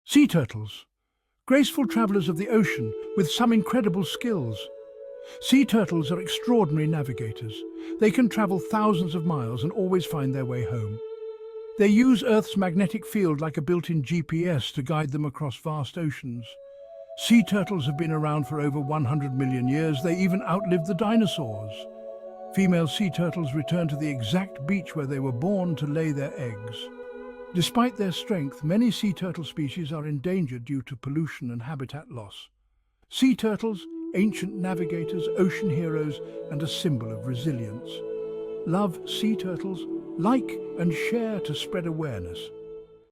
Sea turtles, graceful travelers of the ocean with some incredible skills. Sea turtles are extraordinary navigators. They can travel thousands of miles and always find their way home. They use Earth's magnetic field like a built-in GPS to guide them across vast oceans. Sea turtles have been around for over 100 million years. They even outlived the dinosaurs. Female sea turtles return to the exact beach where they were born to lay their eggs. Despite their strength, many sea turtle species are endangered due to pollution and habitat loss. Sea turtles, ancient navigators, ocean heroes, and a symbol of resilience. Love sea turtles, like and share to spread awareness.